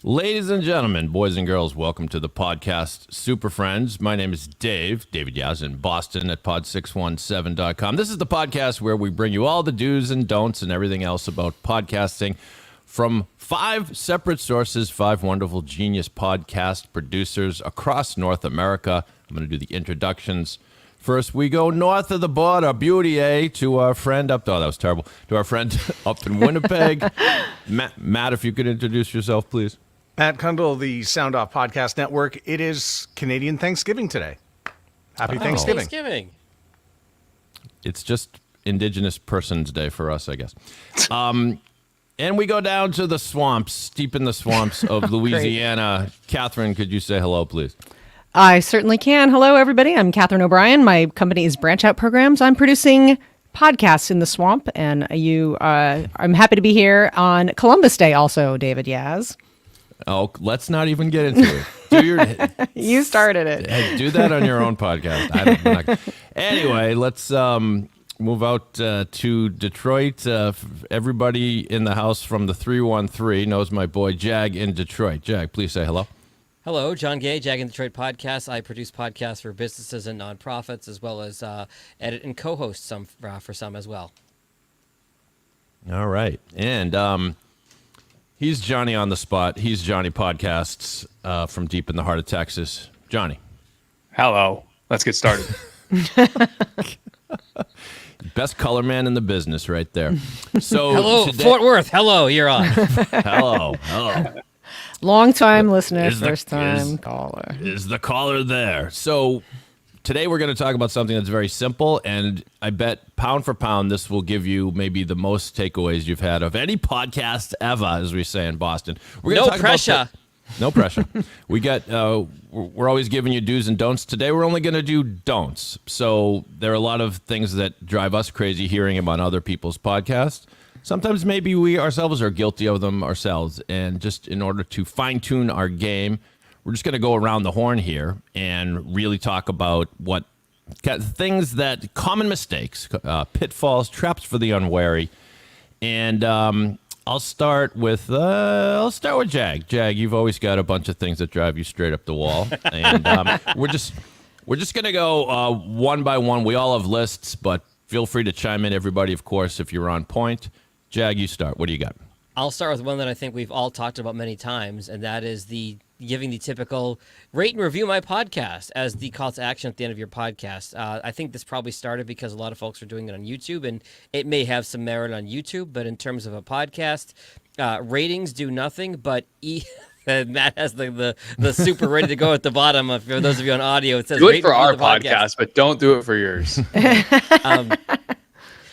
Ladies and gentlemen, boys and girls, welcome to the Podcast Superfriends. My name is David Yaz in Boston at pod617.com. This is the podcast where we bring you all the do's and don'ts and everything else about podcasting from 5 separate sources, 5 wonderful genius podcast producers across North America. I'm going to do the introductions. First, we go north of the border, beauty, to our friend up. Oh, that was terrible. To our friend up in Winnipeg. Matt, if you could introduce yourself, please. Matt Kundle, the Sound Off Podcast Network. It is Canadian Thanksgiving today. Happy Thanksgiving. It's just Indigenous Persons Day for us, I guess. And we go down to the swamps, deep in the swamps of Louisiana. Catherine, could you say hello, please? I certainly can. Hello, everybody. I'm Catherine O'Brien. My company is Branch Out Programs. I'm producing podcasts in the swamp, and I'm happy to be here on Columbus Day also, David Yaz. Oh, let's not even get into it. You started it. Do that on your own podcast. Anyway, let's move out to Detroit. Everybody in the house from the 313 knows my boy Jag in Detroit. Jag, please say hello. Hello, John Gay, Jag in Detroit Podcast. I produce podcasts for businesses and nonprofits, as well as edit and co-host some for some as well. All right. And he's Johnny on the spot. He's Johnny Podcasts from deep in the heart of Texas. Johnny. Hello. Let's get started. Best color man in the business right there. So hello, today, Fort Worth. Hello, you're on. Hello. Long-time listener, first-time caller. Is the caller there? So today we're going to talk about something that's very simple, and I bet pound for pound this will give you maybe the most takeaways you've had of any podcast ever, as we say in Boston. We're no pressure. No pressure. We got. We're always giving you do's and don'ts. Today we're only going to do don'ts. So there are a lot of things that drive us crazy hearing them on other people's podcasts. Sometimes maybe we ourselves are guilty of them ourselves. And just in order to fine-tune our game, we're just going to go around the horn here and really talk about what things that common mistakes, pitfalls, traps for the unwary. And I'll start with Jag. Jag, you've always got a bunch of things that drive you straight up the wall. And we're just going to go one by one. We all have lists, but feel free to chime in, everybody, of course, if you're on point. Jag, you start. What do you got? I'll start with one that I think we've all talked about many times, and that is giving the typical rate and review my podcast as the call to action at the end of your podcast. I think this probably started because a lot of folks are doing it on YouTube, and it may have some merit on YouTube, but in terms of a podcast, ratings do nothing, but Matt has the super ready to go at the bottom. For those of you on audio, it says do it for our podcast, but don't do it for yours.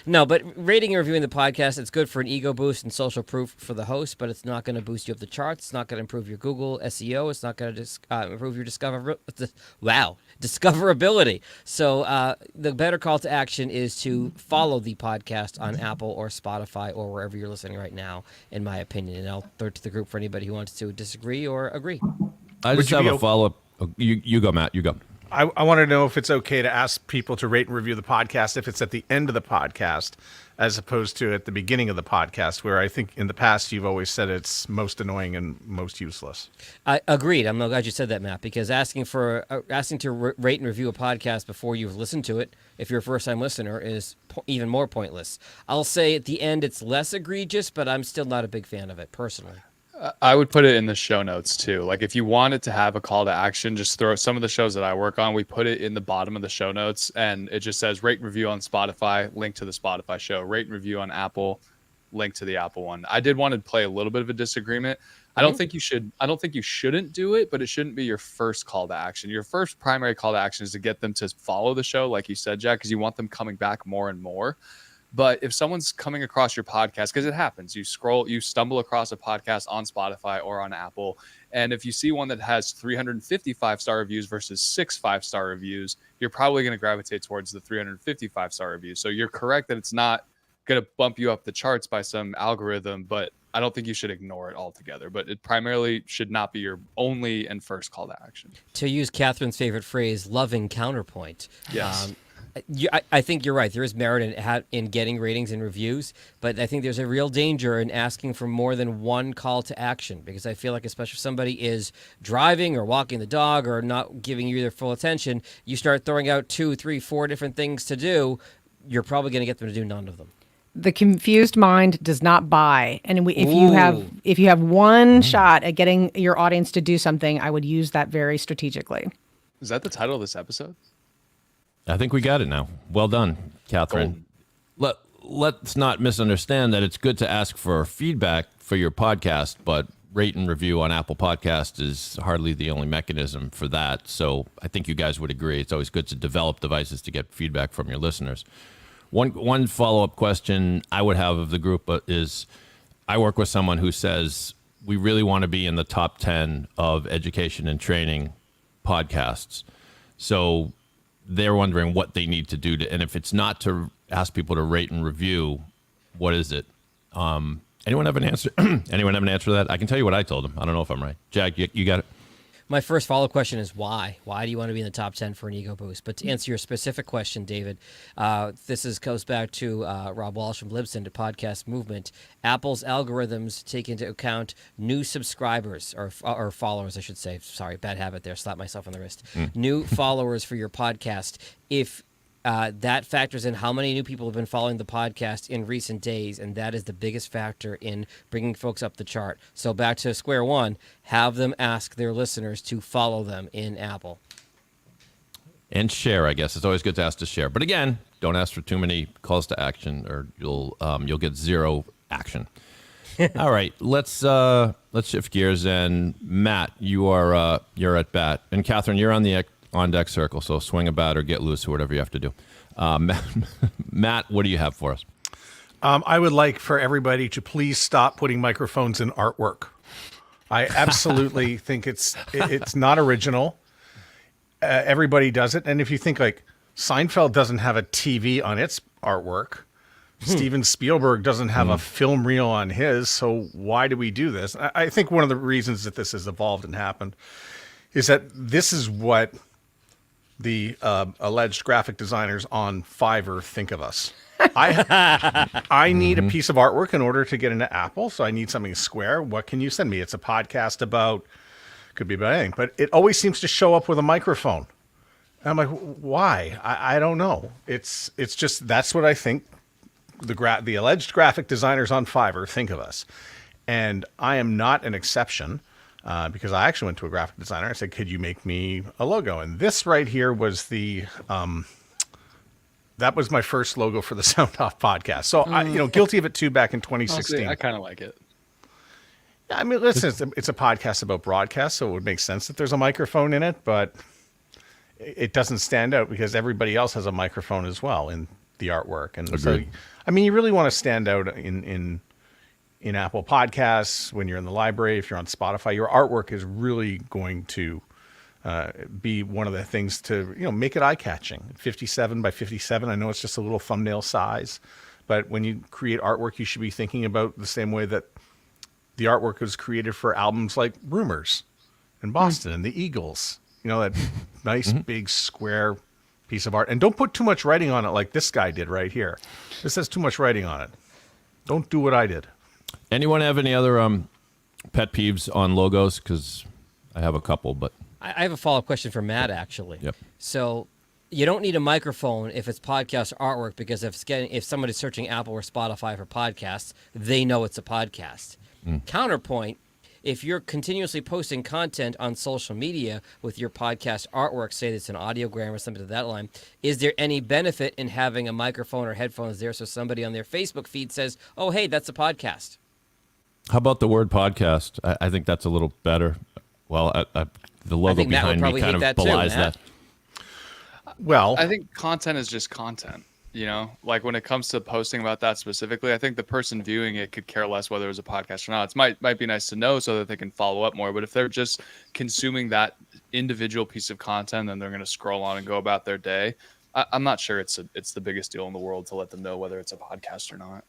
No, but rating and reviewing the podcast, it's good for an ego boost and social proof for the host, but it's not going to boost you up the charts. It's not going to improve your Google SEO. It's not going to improve your discoverability. So the better call to action is to follow the podcast on Apple or Spotify or wherever you're listening right now, in my opinion. And I'll throw it to the group for anybody who wants to disagree or agree. I just have a follow-up. You go, Matt. You go. I want to know if it's okay to ask people to rate and review the podcast if it's at the end of the podcast as opposed to at the beginning of the podcast, where I think in the past you've always said it's most annoying and most useless. I agreed. I'm glad you said that, Matt, because asking to rate and review a podcast before you've listened to it, if you're a first-time listener, is even more pointless. I'll say at the end it's less egregious, but I'm still not a big fan of it personally. I would put it in the show notes too. Like if you wanted to have a call to action, just throw some of the shows that I work on. We put it in the bottom of the show notes, and it just says rate and review on Spotify, link to the Spotify show, rate and review on Apple, link to the Apple one. I did want to play a little bit of a disagreement. I don't think you shouldn't do it, but it shouldn't be your first call to action. Your first primary call to action is to get them to follow the show, like you said, Jack, because you want them coming back more and more. But if someone's coming across your podcast, because it happens, you stumble across a podcast on Spotify or on Apple, and if you see one that has 355-star reviews versus 6 5-star reviews, you're probably going to gravitate towards the 355-star reviews. So you're correct that it's not going to bump you up the charts by some algorithm, but I don't think you should ignore it altogether. But it primarily should not be your only and first call to action. To use Catherine's favorite phrase, loving counterpoint. Yes. I think you're right. There is merit in getting ratings and reviews, but I think there's a real danger in asking for more than one call to action, because I feel like, especially if somebody is driving or walking the dog or not giving you their full attention, you start throwing out 2, 3, 4 different things to do, you're probably going to get them to do none of them. The confused mind does not buy. And if you have one shot at getting your audience to do something, I would use that very strategically. Is that the title of this episode? I think we got it now. Well done, Catherine. Let's not misunderstand that it's good to ask for feedback for your podcast, but rate and review on Apple Podcast is hardly the only mechanism for that. So I think you guys would agree. It's always good to develop devices to get feedback from your listeners. One follow-up question I would have of the group is, I work with someone who says we really want to be in the top 10 of education and training podcasts. So they're wondering what they need to do and if it's not to ask people to rate and review, what is it? Anyone have an answer? Anyone have an answer to that? I can tell you what I told them. I don't know if I'm right. Jack, you got it? My first follow-up question is why? Why do you want to be in the top 10 for an ego boost? But to answer your specific question, David, goes back to Rob Walsh from Libsyn, to Podcast Movement. Apple's algorithms take into account new subscribers or followers, I should say. Sorry, bad habit there. Slap myself on the wrist. New followers for your podcast. If that factors in how many new people have been following the podcast in recent days, and that is the biggest factor in bringing folks up the chart. So back to square one, have them ask their listeners to follow them in Apple. And share, I guess. It's always good to ask to share. But again, don't ask for too many calls to action, or you'll get zero action. All right, let's shift gears. And Matt, you're at bat, and Catherine, you're on the on deck circle, so swing a bat or get loose or whatever you have to do. Matt, what do you have for us? I would like for everybody to please stop putting microphones in artwork. I absolutely think it's not original. Everybody does it. And if you think like Seinfeld doesn't have a TV on its artwork, Steven Spielberg doesn't have a film reel on his, so why do we do this? I think one of the reasons that this has evolved and happened is that this is what the alleged graphic designers on Fiverr think of us. I need a piece of artwork in order to get into Apple, so I need something square. What can you send me? It's a podcast about, could be about anything, but it always seems to show up with a microphone. And I'm like, why? I don't know. It's just, that's what I think the alleged graphic designers on Fiverr think of us. And I am not an exception. Because I actually went to a graphic designer. I said, could you make me a logo? And this right here was that was my first logo for the Sound Off podcast. So I, guilty of it too back in 2016. Honestly, I kind of like it. I mean, listen, it's a podcast about broadcast, so it would make sense that there's a microphone in it, but it doesn't stand out because everybody else has a microphone as well in the artwork. And so, I mean, you really want to stand out in Apple Podcasts, when you're in the library, if you're on Spotify, your artwork is really going to be one of the things to make it eye-catching. 57 by 57, I know it's just a little thumbnail size, but when you create artwork, you should be thinking about the same way that the artwork was created for albums like Rumors and Boston and the Eagles. That nice big square piece of art. And don't put too much writing on it like this guy did right here. This has too much writing on it. Don't do what I did. Anyone have any other pet peeves on logos? Because I have a couple, but I have a follow-up question for Matt, actually. Yep. So you don't need a microphone if it's podcast artwork, because if somebody's searching Apple or Spotify for podcasts, they know it's a podcast. Counterpoint, if you're continuously posting content on social media with your podcast artwork, say it's an audiogram or something to that line, is there any benefit in having a microphone or headphones there so somebody on their Facebook feed says, oh, hey, that's a podcast? How about the word podcast? I think that's a little better. Well, the logo behind me kind of belies that. Well, I think content is just content. Like when it comes to posting about that specifically, I think the person viewing it could care less whether it was a podcast or not. It might be nice to know so that they can follow up more. But if they're just consuming that individual piece of content, then they're going to scroll on and go about their day. I'm not sure it's the biggest deal in the world to let them know whether it's a podcast or not.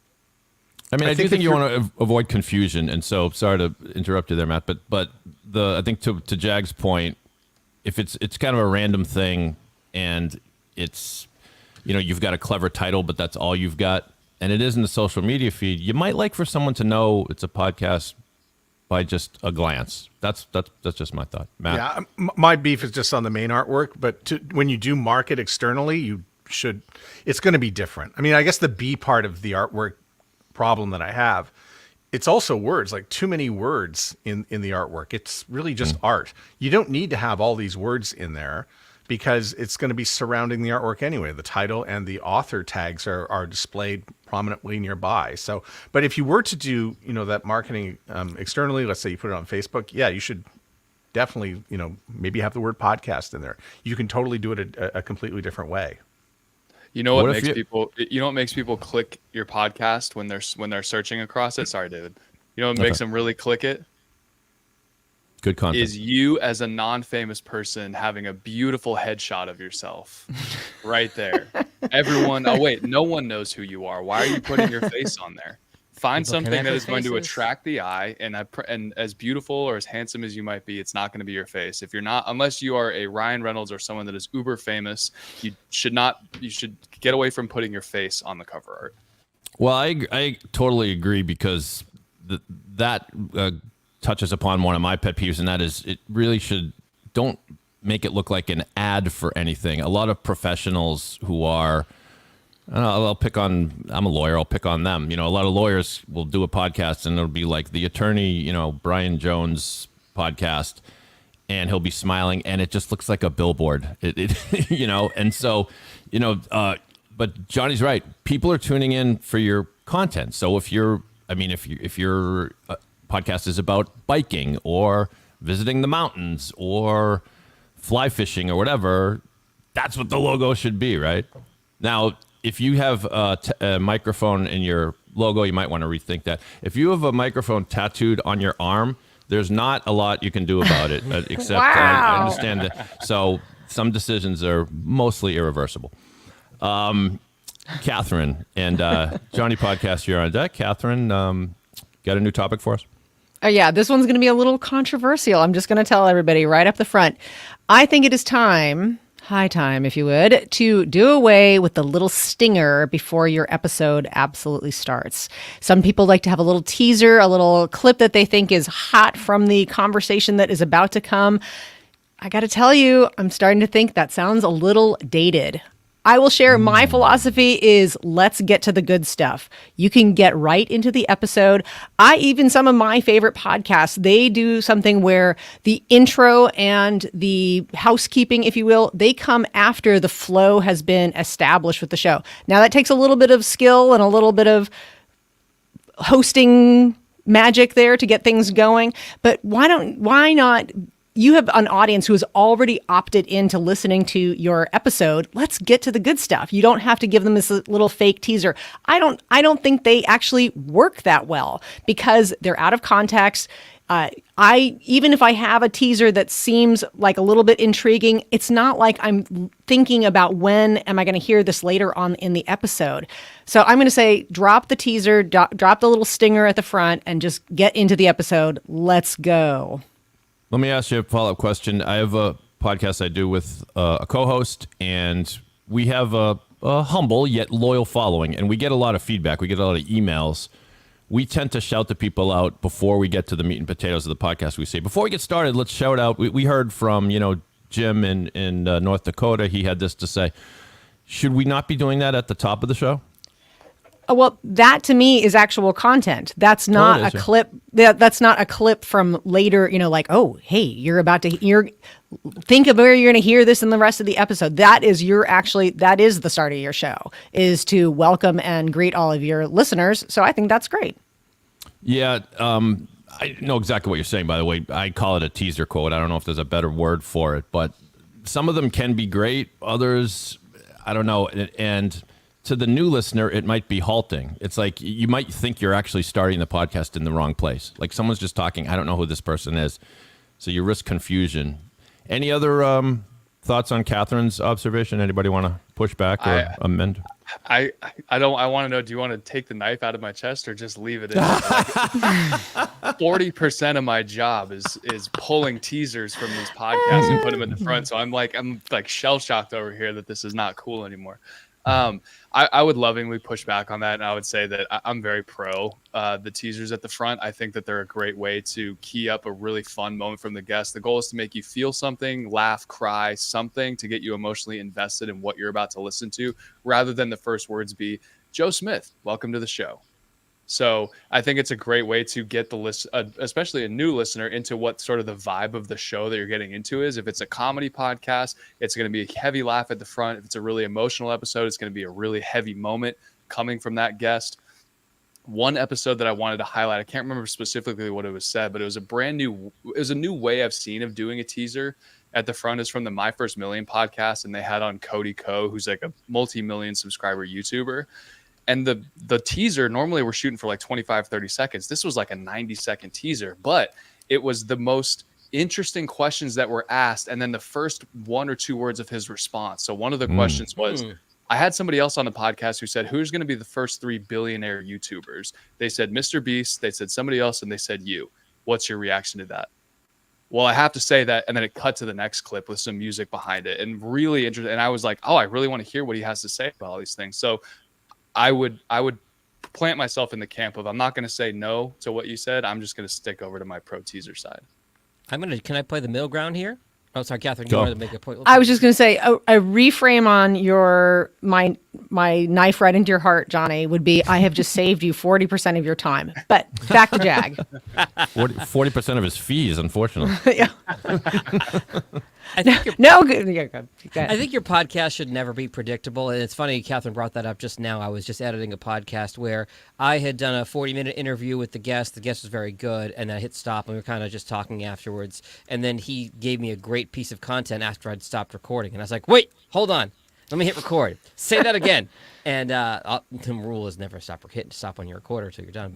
I mean, I do think you want to avoid confusion, and so sorry to interrupt you there, Matt. But I think to Jag's point, if it's kind of a random thing, and it's you've got a clever title, but that's all you've got, and it is in the social media feed, you might like for someone to know it's a podcast by just a glance. That's just my thought. Matt? Yeah, my beef is just on the main artwork, but when you do market externally, it's going to be different. I mean, I guess the B part of the artwork problem that I have, it's also words, like too many words in the artwork. It's really just art. You don't need to have all these words in there because it's going to be surrounding the artwork anyway. The title and the author tags are displayed prominently nearby. So, but if you were to do, that marketing externally, let's say you put it on Facebook, yeah, you should definitely, maybe have the word podcast in there. You can totally do it a completely different way. You know what makes people? You know what makes people click your podcast when they're searching across it? Sorry, David. You know what makes them really click it? Good content. Is you as a non-famous person having a beautiful headshot of yourself right there. Everyone, oh wait, no one knows who you are. Why are you putting your face on there? Find People something that is going to faces. attract the eye, and as beautiful or as handsome as you might be, it's not going to be your face. If you're not, unless you are a Ryan Reynolds or someone that is uber famous, you should get away from putting your face on the cover art. Well, I totally agree, because that touches upon one of my pet peeves, and that is it really don't make it look like an ad for anything. A lot of professionals who are, I'm a lawyer, I'll pick on them. A lot of lawyers will do a podcast and it'll be like the attorney, Brian Jones podcast, and he'll be smiling and it just looks like a billboard. And so, but Johnny's right. People are tuning in for your content. So if your podcast is about biking or visiting the mountains or fly fishing or whatever, that's what the logo should be, right? Now, if you have a microphone in your logo, you might want to rethink that. If you have a microphone tattooed on your arm, there's not a lot you can do about it, except I understand that. So some decisions are mostly irreversible. Catherine and Johnny Podcast, you're on deck. Catherine, got a new topic for us? Oh, yeah, this one's going to be a little controversial. I'm just going to tell everybody right up the front. I think it is high time, if you would, to do away with the little stinger before your episode absolutely starts. Some people like to have a little teaser, a little clip that they think is hot from the conversation that is about to come. I got to tell you, I'm starting to think that sounds a little dated. I will share my philosophy is let's get to the good stuff. You can get right into the episode. Some of my favorite podcasts, they do something where the intro and the housekeeping, if you will, they come after the flow has been established with the show. Now that takes a little bit of skill and a little bit of hosting magic there to get things going. But why not? You have an audience who has already opted into listening to your episode. Let's get to the good stuff. You don't have to give them this little fake teaser. I don't think they actually work that well because they're out of context. Even if I have a teaser that seems like a little bit intriguing, it's not like I'm thinking about when am I going to hear this later on in the episode. So I'm going to say drop the teaser, drop the little stinger at the front, and just get into the episode. Let's go. Let me ask you a follow-up question. I have a podcast I do with a co-host, and we have a humble yet loyal following, and we get a lot of feedback. We get a lot of emails. We tend to shout the people out before we get to the meat and potatoes of the podcast. We say, before we get started, let's shout out. We heard from, Jim in North Dakota. He had this to say. Should we not be doing that at the top of the show? Well, that to me is actual content. That's not a clip. That's not a clip from later, oh, hey, you're think of where you're going to hear this in the rest of the episode. That is that is the start of your show, is to welcome and greet all of your listeners. So I think that's great. Yeah. I know exactly what you're saying, by the way. I call it a teaser quote. I don't know if there's a better word for it, but some of them can be great. Others, I don't know. And to the new listener, it might be halting. It's like you might think you're actually starting the podcast in the wrong place. Like someone's just talking. I don't know who this person is. So you risk confusion. Any other thoughts on Catherine's observation? Anybody want to push back or amend? I want to know, do you want to take the knife out of my chest or just leave it in? 40% of my job is pulling teasers from these podcasts and put them in the front. So I'm like shell shocked over here that this is not cool anymore. I would lovingly push back on that, and I would say that I'm very pro the teasers at the front. I think that they're a great way to key up a really fun moment from the guest. The goal is to make you feel something, laugh, cry, something to get you emotionally invested in what you're about to listen to, rather than the first words be, Joe Smith, welcome to the show. So I think it's a great way to get the list, especially a new listener, into what sort of the vibe of the show that you're getting into is. If it's a comedy podcast, it's going to be a heavy laugh at the front. If it's a really emotional episode, it's going to be a really heavy moment coming from that guest. One episode that I wanted to highlight, I can't remember specifically what it was said, but it was a new way I've seen of doing a teaser at the front, is from the My First Million podcast. And they had on Cody Ko, who's like a multi-million subscriber YouTuber. And the teaser, normally we're shooting for like 25, 30 seconds. This was like a 90-second teaser, but it was the most interesting questions that were asked. And then the first 1 or 2 words of his response. So one of the questions was, I had somebody else on the podcast who said, who's going to be the first 3 billionaire YouTubers? They said, Mr. Beast, they said somebody else, and they said you. What's your reaction to that? Well, I have to say that, and then it cut to the next clip with some music behind it, and really interesting. And I was like, oh, I really want to hear what he has to say about all these things. So I would plant myself in the camp of, I'm not going to say no to what you said. I'm just going to stick over to my pro teaser side. Can I play the middle ground here? Oh, sorry, Catherine, you Go. wanted to make a point. I was just going to say a reframe on my knife right into your heart, Johnny, would be I have just saved you 40% of your time. But back to Jag. 40% of his fees, unfortunately. Yeah. I think your No, good. Yeah, good. Go ahead. I think your podcast should never be predictable. And it's funny, Catherine brought that up just now. I was just editing a podcast where I had done a 40-minute interview with the guest. The guest was very good. And I hit stop, and we were kind of just talking afterwards. And then he gave me a great piece of content after I'd stopped recording. And I was like, wait, hold on. Let me hit record. Say that again. And the rule is never stop on your recorder until you're done.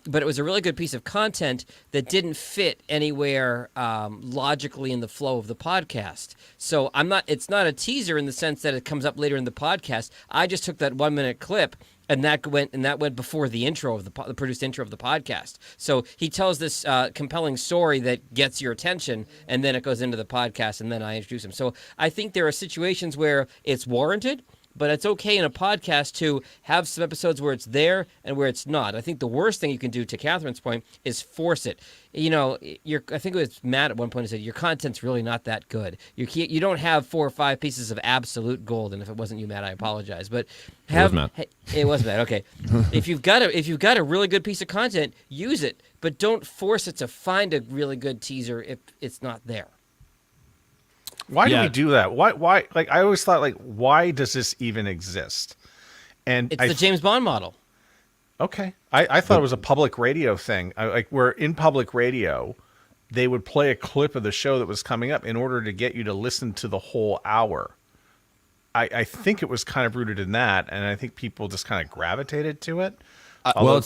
But it was a really good piece of content that didn't fit anywhere logically in the flow of the podcast. So it's not a teaser in the sense that it comes up later in the podcast. I just took that 1-minute clip. And that went before the intro of the produced intro of the podcast. So he tells this compelling story that gets your attention, and then it goes into the podcast, and then I introduce him. So I think there are situations where it's warranted, but it's okay in a podcast to have some episodes where it's there and where it's not. I think the worst thing you can do, to Catherine's point, is force it. You know, I think it was Matt at one point who said, your content's really not that good. You don't have 4 or 5 pieces of absolute gold. And if it wasn't you, Matt, I apologize. But It was Matt. It was Matt. Okay. If you've got a really good piece of content, use it, but don't force it to find a really good teaser if it's not there. Why do we do that? Why? Like, I always thought, like, why does this even exist? And It's the James Bond model. Okay. I thought it was a public radio thing. Where in public radio, they would play a clip of the show that was coming up in order to get you to listen to the whole hour. I think it was kind of rooted in that, and I think people just kind of gravitated to it. I'm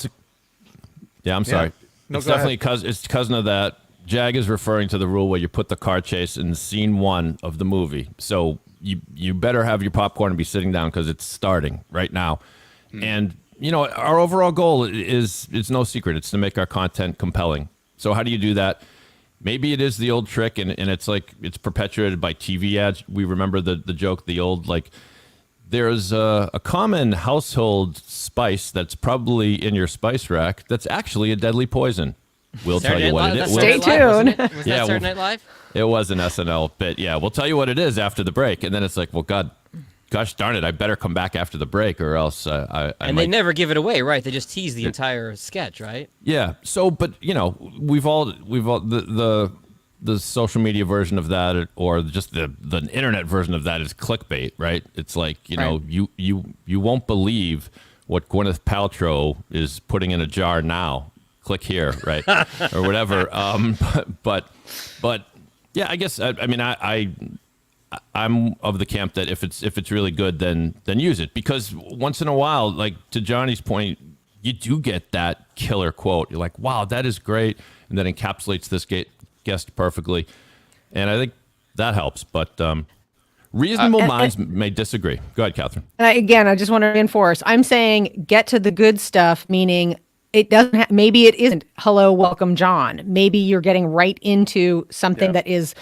sorry. No, it's go definitely ahead. it's cousin of that. Jag is referring to the rule where you put the car chase in scene 1 of the movie. So you better have your popcorn and be sitting down because it's starting right now. And, you know, our overall goal is, it's no secret. It's to make our content compelling. So how do you do that? Maybe it is the old trick, and it's like it's perpetuated by TV ads. We remember the joke, the old, like, there's a common household spice that's probably in your spice rack that's actually a deadly poison. We'll tell you what it is. Stay tuned. Was that Saturday Night Live? It was an SNL bit. Yeah, we'll tell you what it is after the break. And then it's like, well, gosh darn it, I better come back after the break or else They never give it away, right? They just tease the entire sketch, right? Yeah. So, but, you know, we've all the social media version of that, or just the internet version of that, is clickbait, right? It's like, you know, you won't believe what Gwyneth Paltrow is putting in a jar now. Click here, right, or whatever. But yeah, I guess I'm of the camp that if it's really good, then use it, because once in a while, like to Johnny's point, you do get that killer quote. You're like, wow, that is great, and that encapsulates this guest perfectly, and I think that helps. But reasonable minds may disagree. Go ahead, Catherine. And I just want to reinforce. I'm saying get to the good stuff, meaning it doesn't. Maybe it isn't hello, welcome, John. Maybe you're getting right into something that is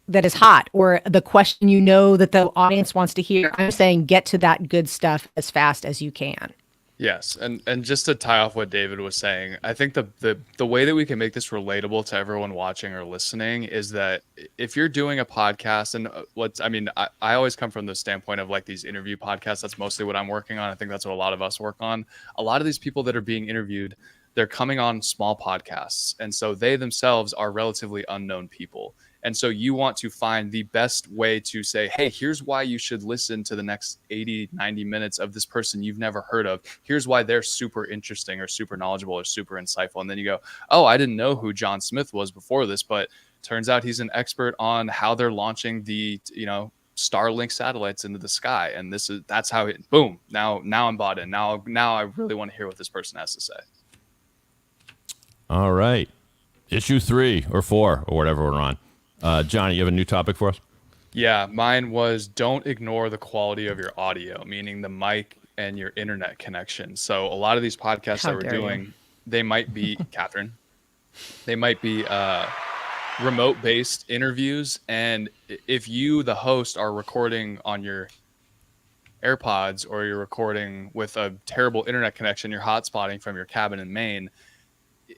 that is hot or the question you know that the audience wants to hear. I'm saying get to that good stuff as fast as you can. Yes, and just to tie off what David was saying, I think the way that we can make this relatable to everyone watching or listening is that if you're doing a podcast, and I always come from the standpoint of like these interview podcasts. That's mostly what I'm working on. I think that's what a lot of us work on. A lot of these people that are being interviewed, they're coming on small podcasts, and so they themselves are relatively unknown people. And so you want to find the best way to say, hey, here's why you should listen to the next 80, 90 minutes of this person you've never heard of. Here's why they're super interesting or super knowledgeable or super insightful. And then you go, oh, I didn't know who John Smith was before this, but turns out he's an expert on how they're launching the, Starlink satellites into the sky. And that's how it, boom, now I'm bought in. Now I really want to hear what this person has to say. All right. Issue 3 or 4 or whatever we're on. Johnny, you have a new topic for us? Yeah, mine was don't ignore the quality of your audio, meaning the mic and your internet connection. So a lot of these podcasts that we're doing, they might be, Catherine, they might be remote-based interviews. And if you, the host, are recording on your AirPods or you're recording with a terrible internet connection, you're hotspotting from your cabin in Maine,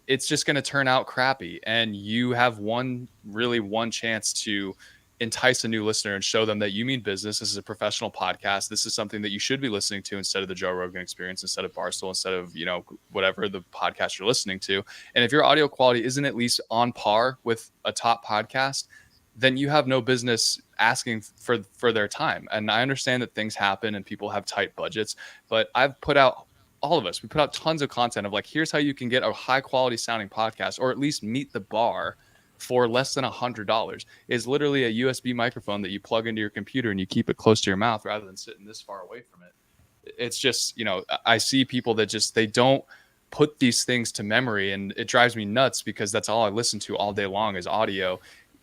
it's just going to turn out crappy. And you have one chance to entice a new listener and show them that you mean business. This is a professional podcast. This is something that you should be listening to instead of the Joe Rogan Experience, instead of Barstool, instead of, whatever the podcast you're listening to. And if your audio quality isn't at least on par with a top podcast, then you have no business asking for their time. And I understand that things happen and people have tight budgets, but I've put out, all of us, we put out tons of content of like, here's how you can get a high quality sounding podcast, or at least meet the bar for less than $100. Is literally a USB microphone that you plug into your computer and you keep it close to your mouth rather than sitting this far away from it. It's just, I see people that they don't put these things to memory, and it drives me nuts because that's all I listen to all day long is audio.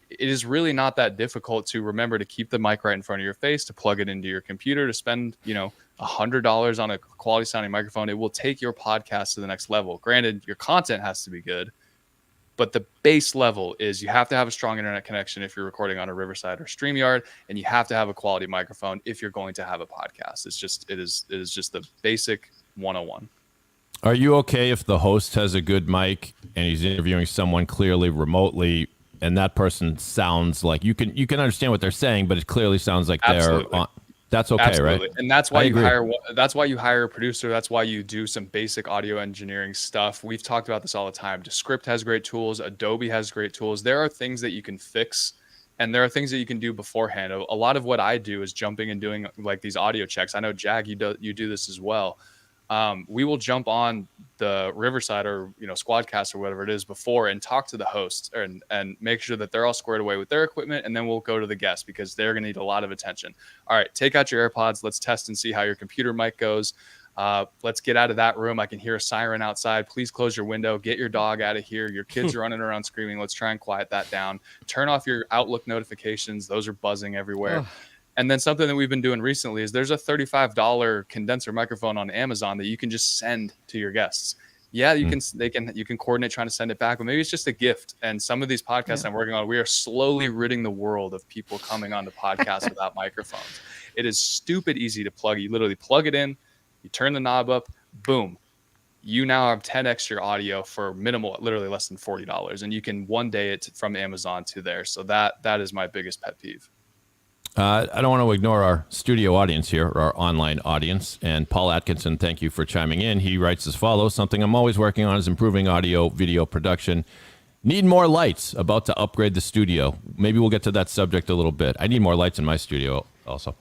It is really not that difficult to remember to keep the mic right in front of your face, to plug it into your computer, to spend, $100 on a quality sounding microphone. It will take your podcast to the next level. Granted, your content has to be good, but the base level is you have to have a strong internet connection if you're recording on a Riverside or StreamYard, and you have to have a quality microphone if you're going to have a podcast. It is just the basic 101. Are you okay if the host has a good mic and he's interviewing someone clearly remotely, and that person sounds like you can understand what they're saying, but it clearly sounds like Absolutely. they're on? That's okay, Absolutely. right? And that's why you agree. hire a producer. That's why you do some basic audio engineering stuff. We've talked about this all the time. Descript has great tools. Adobe has great tools. There are things that you can fix, and there are things that you can do beforehand. A lot of what I do is jumping and doing like these audio checks. I know, Jag, you do this as well. We will jump on the Riverside or Squadcast or whatever it is before and talk to the hosts and make sure that they're all squared away with their equipment, and then we'll go to the guests because they're going to need a lot of attention. All right, take out your AirPods. Let's test and see how your computer mic goes. Let's get out of that room. I can hear a siren outside. Please close your window. Get your dog out of here. Your kids are running around screaming. Let's try and quiet that down. Turn off your Outlook notifications. Those are buzzing everywhere. And then something that we've been doing recently is there's a $35 condenser microphone on Amazon that you can just send to your guests. Yeah, you can coordinate trying to send it back, but maybe it's just a gift. And some of these podcasts I'm working on, we are slowly ridding the world of people coming on to podcasts without microphones. It is stupid easy to plug. You literally plug it in, you turn the knob up, boom. You now have 10x your audio for minimal, literally less than $40. And you can one day it from Amazon to there. So that is my biggest pet peeve. I don't want to ignore our studio audience here, or our online audience. And Paul Atkinson, thank you for chiming in. He writes as follows: something I'm always working on is improving audio, video production. Need more lights. About to upgrade the studio. Maybe we'll get to that subject a little bit. I need more lights in my studio also.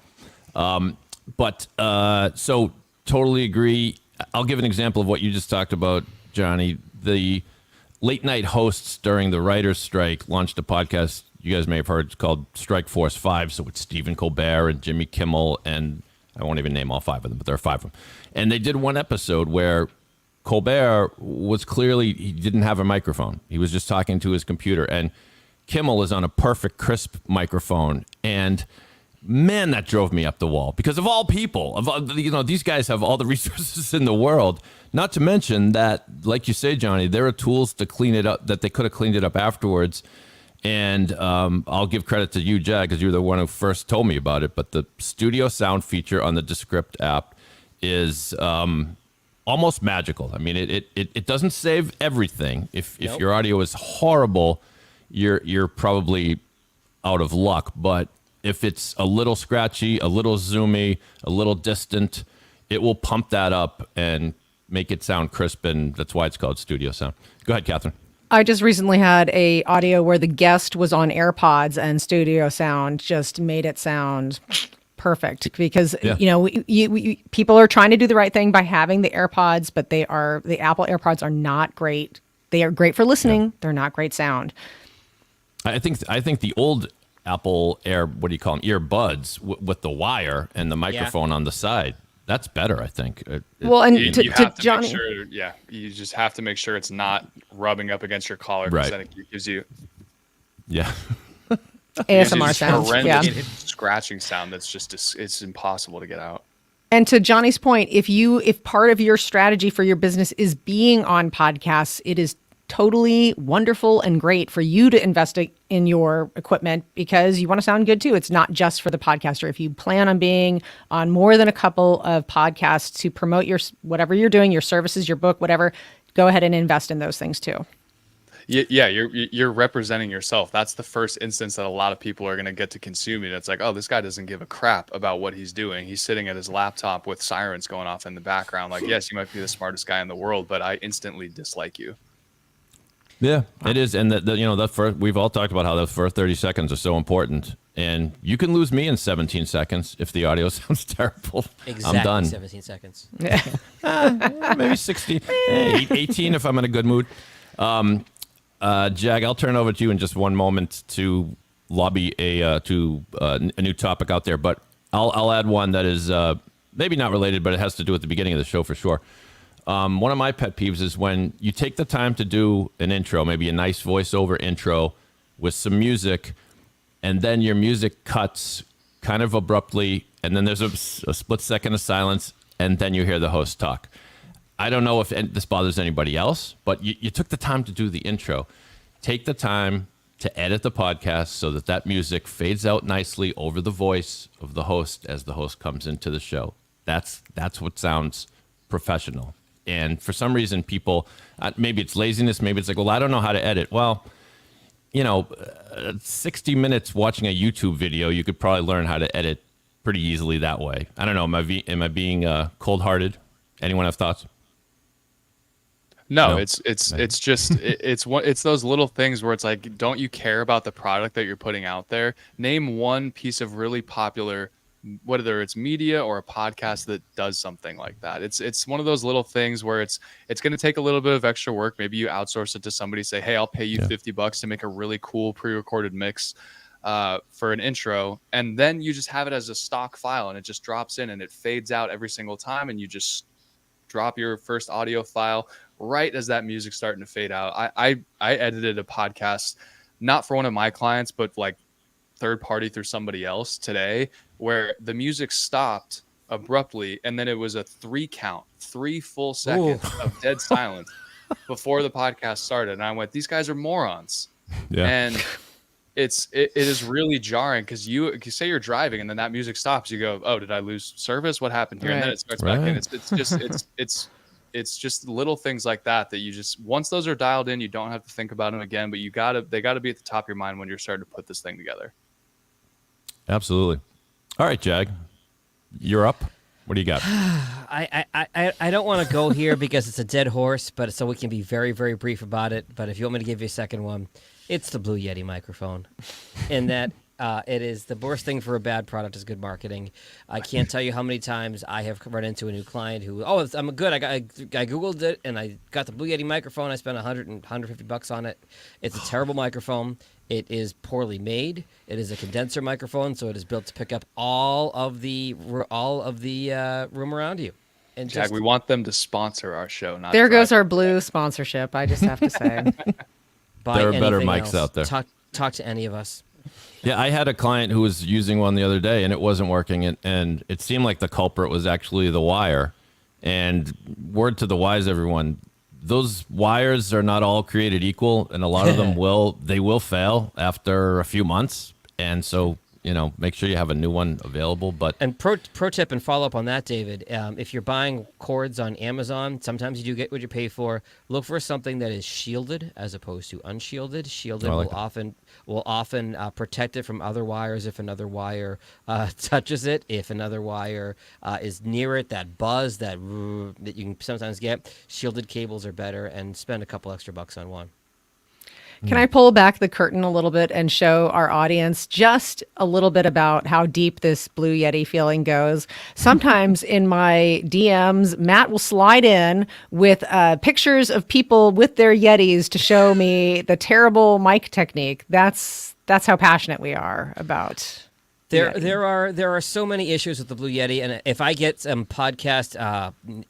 So totally agree. I'll give an example of what you just talked about, Johnny. The late night hosts during the writer's strike launched a podcast you guys may have heard. It's called Strike Force 5. So it's Stephen Colbert and Jimmy Kimmel, and I won't even name all 5 of them, but there are 5 of them. And they did one episode where Colbert was clearly, he didn't have a microphone. He was just talking to his computer. And Kimmel is on a perfect, crisp microphone. And man, that drove me up the wall. Because of all people, these guys have all the resources in the world. Not to mention that, like you say, Johnny, there are tools to clean it up, that they could have cleaned it up afterwards. And I'll give credit to you, Jag, because you're the one who first told me about it. But the studio sound feature on the Descript app is almost magical. I mean, it doesn't save everything. If your audio is horrible, you're probably out of luck. But if it's a little scratchy, a little zoomy, a little distant, it will pump that up and make it sound crisp, and that's why it's called studio sound. Go ahead, Catherine. I just recently had a audio where the guest was on AirPods and studio sound just made it sound perfect because people are trying to do the right thing by having the AirPods, but the Apple AirPods are not great. They are great for listening. Yeah. They're not great sound. I think the old Apple earbuds with the wire and the microphone on the side. That's better, I think. Well, and you to have to Johnny, make sure, you just have to make sure it's not rubbing up against your collar, because then it gives you ASMR sounds. Horrendous scratching sound that's just it's impossible to get out. And to Johnny's point, if part of your strategy for your business is being on podcasts, it is totally wonderful and great for you to invest in your equipment because you want to sound good too. It's not just for the podcaster. If you plan on being on more than a couple of podcasts to promote your whatever you're doing, your services, your book, whatever, go ahead and invest in those things too. Yeah, you're representing yourself. That's the first instance that a lot of people are going to get to consume it. It's like, oh, this guy doesn't give a crap about what he's doing. He's sitting at his laptop with sirens going off in the background. Like, yes, you might be the smartest guy in the world, but I instantly dislike you. Yeah, it is, and we've all talked about how those first 30 seconds are so important, and you can lose me in 17 seconds if the audio sounds terrible. Exactly, I'm done. 17 seconds. Maybe 16, 18 if I'm in a good mood. Jag, I'll turn over to you in just one moment to lobby a new topic out there, but I'll add one that is maybe not related, but it has to do with the beginning of the show for sure. One of my pet peeves is when you take the time to do an intro, maybe a nice voiceover intro with some music, and then your music cuts kind of abruptly, and then there's a split second of silence, and then you hear the host talk. I don't know if this bothers anybody else, but you took the time to do the intro. Take the time to edit the podcast so that music fades out nicely over the voice of the host as the host comes into the show. That's what sounds professional. And for some reason, people, maybe it's laziness, maybe it's like, well, I don't know how to edit. Well, 60 minutes watching a YouTube video, you could probably learn how to edit pretty easily that way. I don't know. Am I being cold-hearted? Anyone have thoughts? No, it's those little things where it's like, don't you care about the product that you're putting out there? Name one piece of really popular, whether it's media or a podcast, that does something like that. It's one of those little things where it's going to take a little bit of extra work. Maybe you outsource it to somebody, say, hey, I'll pay you $50 to make a really cool pre-recorded mix for an intro. And then you just have it as a stock file and it just drops in and it fades out every single time. And you just drop your first audio file right as that music's starting to fade out. I edited a podcast, not for one of my clients, but like third party through somebody else today, where the music stopped abruptly and then it was a 3 full seconds of dead silence before the podcast started. And I went, these guys are morons. Yeah. And it is really jarring because you say you're driving and then that music stops. You go, oh, did I lose service? What happened here? Right. And then it starts back in. It's just little things like that you just, once those are dialed in, you don't have to think about them again, but they gotta be at the top of your mind when you're starting to put this thing together. Absolutely. All right, Jag, you're up. What do you got? I don't want to go here because it's a dead horse, but so we can be very, very brief about it. But if you want me to give you a second one, it's the Blue Yeti microphone. In that it is the worst thing for a bad product is good marketing. I can't tell you how many times I have run into a new client who, I'm good. I Googled it and I got the Blue Yeti microphone. I spent $150 on it. It's a terrible microphone. It is poorly made. It is a condenser microphone, so it is built to pick up all of the room around you. And Jag, we want them to sponsor our show. Not there goes our Blue sponsorship. I just have to say, there are better mics out there. Talk to any of us. Yeah, I had a client who was using one the other day, and it wasn't working, and it seemed like the culprit was actually the wire. And word to the wise, everyone, those wires are not all created equal, and a lot of them will fail after a few months, and so make sure you have a new one available. But pro tip and follow up on that, David. If you're buying cords on Amazon, sometimes you do get what you pay for. Look for something that is shielded as opposed to unshielded. Shielded will often protect it from other wires if another wire touches it. If another wire is near it, that buzz that you can sometimes get. Shielded cables are better, and spend a couple extra bucks on one. Can I pull back the curtain a little bit and show our audience just a little bit about how deep this Blue Yeti feeling goes? Sometimes in my DMs, Matt will slide in with pictures of people with their Yetis to show me the terrible mic technique. That's how passionate we are about. There are so many issues with the Blue Yeti, and if I get some podcast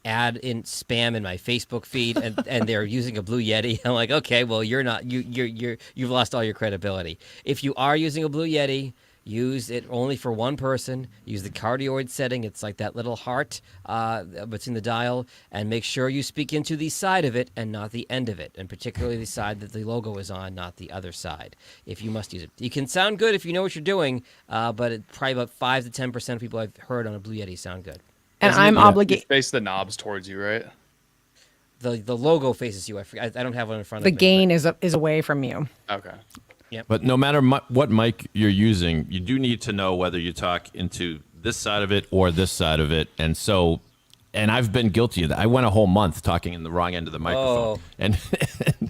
ad in spam in my Facebook feed and they're using a Blue Yeti, I'm like, okay, well you've lost all your credibility. If you are using a Blue Yeti, use it only for one person. Use the cardioid setting. It's like that little heart between the dial, and make sure you speak into the side of it and not the end of it, and particularly the side that the logo is on, not the other side. If you must use it, you can sound good if you know what you're doing, but probably about 5 to 10% of people I've heard on a Blue Yeti sound good. And I'm obligated. Face the knobs towards you, right? The logo faces you. I don't have one in front of me. The gain is away from you. Okay. Yep. But no matter what mic you're using, you do need to know whether you talk into this side of it or this side of it. And I've been guilty of that. I went a whole month talking in the wrong end of the microphone, and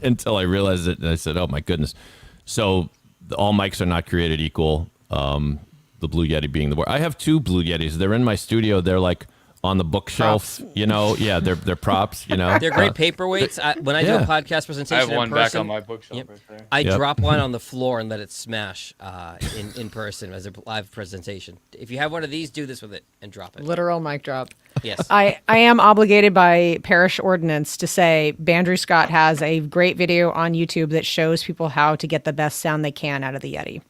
until I realized it, and I said, "Oh my goodness!" So all mics are not created equal. The Blue Yeti being the word. I have 2 Blue Yetis. They're in my studio. They're like on the bookshelf, props. Yeah, they're props, They're great paperweights. When I do a podcast presentation, I have one in person, back on my bookshelf right there. I drop one on the floor and let it smash in person as a live presentation. If you have one of these, do this with it and drop it. Literal mic drop. Yes. I am obligated by parish ordinance to say Bandrew Scott has a great video on YouTube that shows people how to get the best sound they can out of the Yeti.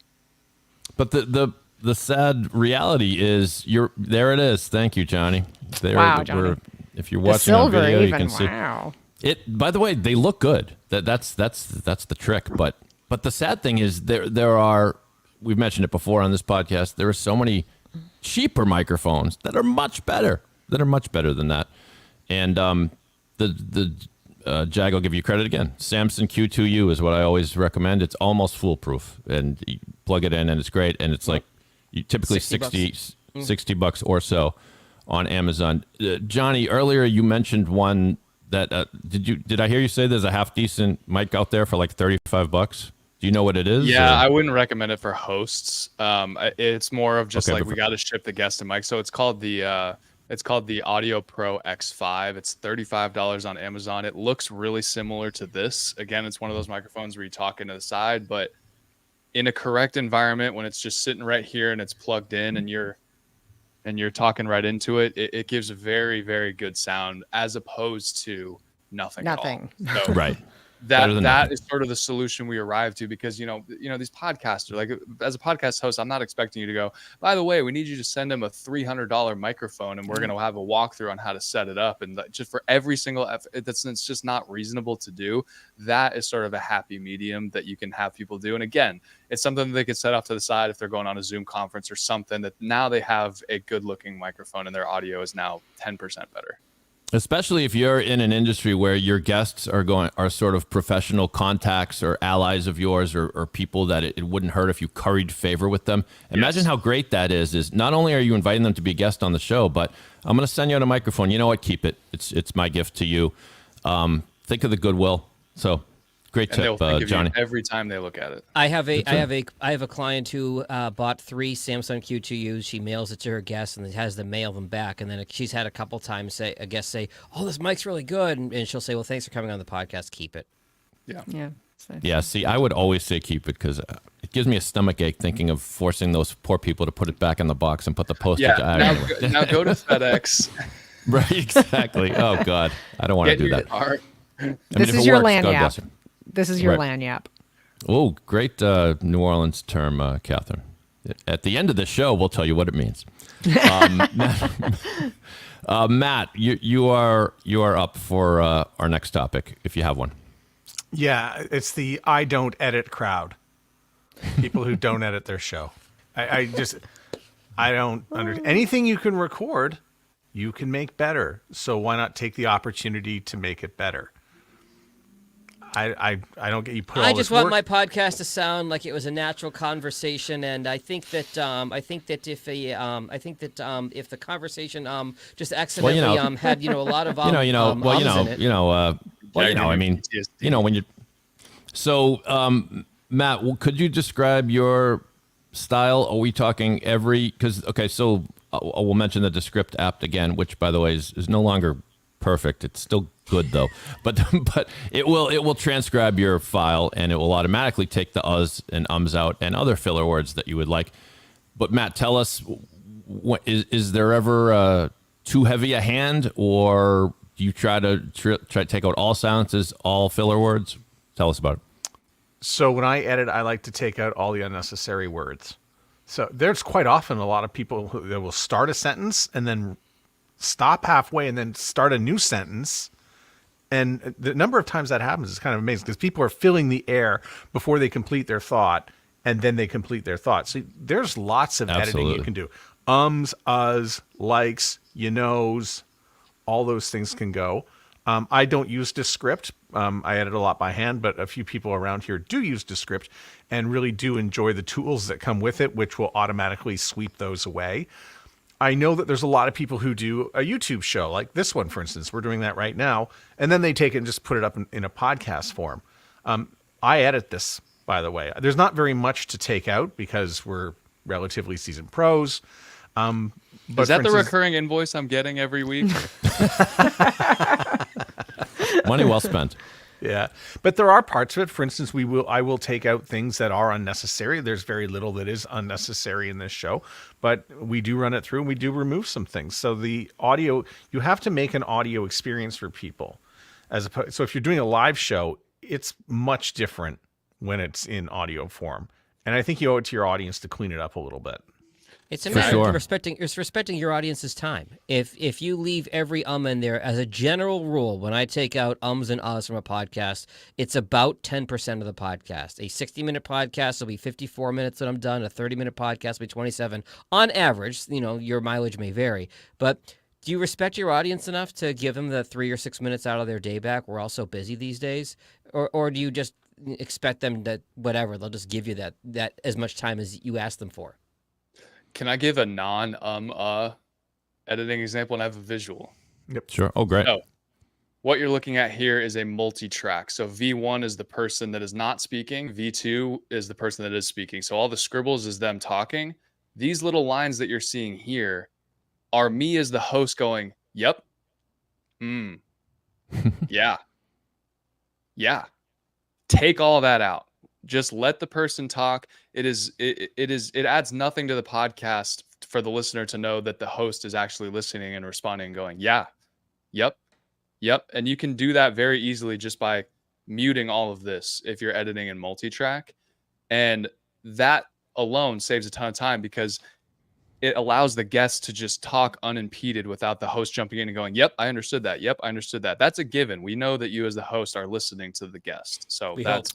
But the sad reality is there it is. Thank you, Johnny. Wow, Johnny. If you're The watching on silver video, even. you can see Wow. it. By the way, they look good. That's the trick. But the sad thing is there are, we've mentioned it before on this podcast, there are so many cheaper microphones that are much better than that. And Jag, I'll give you credit again. Samson Q2U is what I always recommend. It's almost foolproof, and you plug it in and it's great. And it's like typically 60 bucks or so on Amazon. Johnny, earlier you mentioned one that did I hear you say there's a half decent mic out there for like 35 bucks? Do you know what it is? Yeah, or? I wouldn't recommend it for hosts. It's more of just we got to ship the guest a mic. So it's called the Audio Pro X5. It's $35 on Amazon. It looks really similar to this. Again, it's one of those microphones where you talk into the side, but in a correct environment, when it's just sitting right here and it's plugged in and you're talking right into it, it gives a very, very good sound as opposed to nothing. At all. So right. That is sort of the solution we arrived to, because these podcasters, like as a podcast host, I'm not expecting you to go, by the way, we need you to send them a $300 microphone and we're going to have a walkthrough on how to set it up, and just for every single it's just not reasonable to do. That is sort of a happy medium that you can have people do. And again, it's something that they could set off to the side if they're going on a Zoom conference or something, that now they have a good looking microphone and their audio is now 10% better. Especially if you're in an industry where your guests are sort of professional contacts or allies of yours, or people that it wouldn't hurt if you curried favor with them. Imagine how great that is not only are you inviting them to be a guest on the show, but I'm going to send you out a microphone. You know what? Keep it. It's my gift to you. Think of the goodwill. So great and tip, they'll think of Johnny. you every time they look at it. I have a client who bought 3 Samsung Q2Us. She mails it to her guests and has them mail them back. And then she's had a couple times a guest say, "Oh, this mic's really good," and she'll say, "Well, thanks for coming on the podcast. Keep it." Yeah. So. Yeah. See, I would always say keep it, because it gives me a stomach ache thinking of forcing those poor people to put it back in the box and put the postage. Now go to FedEx. Right. Exactly. Oh God, I don't want to do that. This is your lanyap. This is your lanyap. Oh, great New Orleans term, Catherine. At the end of the show, we'll tell you what it means. Matt, you are up for our next topic if you have one. Yeah, it's the I don't edit crowd. People who don't edit their show. I don't understand. Anything you can record, you can make better. So why not take the opportunity to make it better? I don't get you put all I this just want work. my podcast to sound like it was a natural conversation, and I think that if the conversation just accidentally had a lot of ums in it. I mean, when you. So, Matt, could you describe your style? Are we talking so we'll mention the Descript app again, which by the way is no longer perfect. It's still good though, but it will transcribe your file and it will automatically take the uhs and ums out and other filler words that you would like. But Matt, tell us, is there ever too heavy a hand, or do you try to take out all silences, all filler words? Tell us about it. So when I edit, I like to take out all the unnecessary words. So there's quite often a lot of people that will start a sentence and then stop halfway and then start a new sentence. And the number of times that happens is kind of amazing because people are filling the air before they complete their thought, and then they complete their thought. So there's lots of editing you can do. Ums, uhs, likes, knows, all those things can go. I don't use Descript. I edit a lot by hand, but a few people around here do use Descript and really do enjoy the tools that come with it, which will automatically sweep those away. I know that there's a lot of people who do a YouTube show like this one, for instance. We're doing that right now. And then they take it and just put it up in a podcast form. I edit this, by the way. There's not very much to take out because we're relatively seasoned pros. But is that the recurring invoice I'm getting every week? Money well spent. Yeah, but there are parts of it. For instance, I will take out things that are unnecessary. There's very little that is unnecessary in this show, but we do run it through and we do remove some things. So the audio, you have to make an audio experience for people. So if you're doing a live show, it's much different when it's in audio form. And I think you owe it to your audience to clean it up a little bit. It's a matter of respecting your audience's time. If you leave every in there, as a general rule, when I take out ums and ahs from a podcast, it's about 10% of the podcast. A 60-minute podcast will be 54 minutes when I'm done. A 30-minute podcast will be 27. On average, your mileage may vary. But do you respect your audience enough to give them the 3 or 6 minutes out of their day back? We're all so busy these days. Or do you just expect them that whatever, they'll just give you that as much time as you ask them for? Can I give a editing example and have a visual? Yep. Sure. Oh, great. So what you're looking at here is a multi-track. So V1 is the person that is not speaking. V2 is the person that is speaking. So all the scribbles is them talking. These little lines that you're seeing here are me as the host going, yep. Yeah. Yeah. Take all that out. Just let the person talk. It adds nothing to the podcast for the listener to know that the host is actually listening and responding and going, yeah, yep. And you can do that very easily just by muting all of this if you're editing in multi-track. And that alone saves a ton of time because it allows the guest to just talk unimpeded without the host jumping in and going, yep, I understood that. Yep, I understood that. That's a given. We know that you as the host are listening to the guest. So that's...